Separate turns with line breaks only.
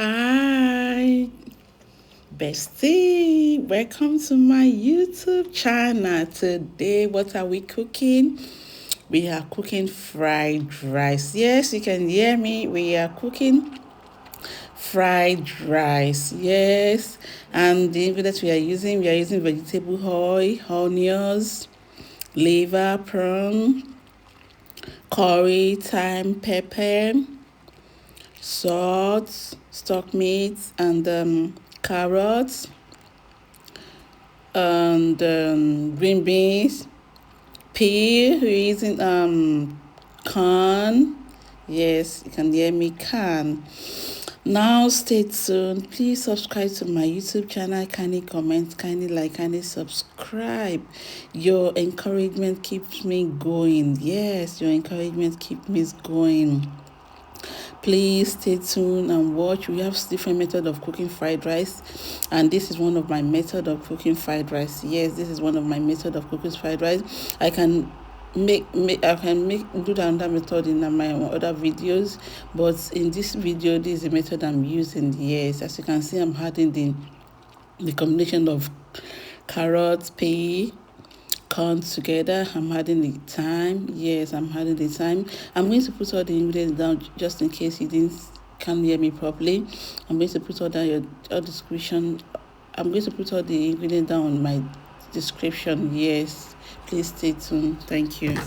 Hi, bestie. Welcome to my YouTube channel. Today, what are we cooking? We are cooking fried rice. Yes, you can hear me. We are cooking fried rice. Yes, and the ingredients we are using vegetable oil, onions, liver, prawn, curry, thyme, pepper, salt, stock meat, and carrots, and green beans, pea. We're using corn. Yes, you can hear me, corn. Now stay tuned. Please subscribe to my YouTube channel. Kindly comment, kindly like, kindly subscribe. Your encouragement keeps me going. Yes, your encouragement keeps me going. Please stay tuned and watch. We have different method of cooking fried rice, and this is one of my method of cooking fried rice. Yes, this is one of my method of cooking fried rice. I can do another method in my other videos, but in this video, this is the method I'm using. Yes, as you can see, I'm adding the combination of carrots, pea, corn together. I'm adding the thyme. Yes, I'm adding the thyme. I'm going to put all the ingredients down just in case you can't hear me properly. I'm going to put all description. I'm going to put all the ingredients down on my description. Yes, please stay tuned. Thank you.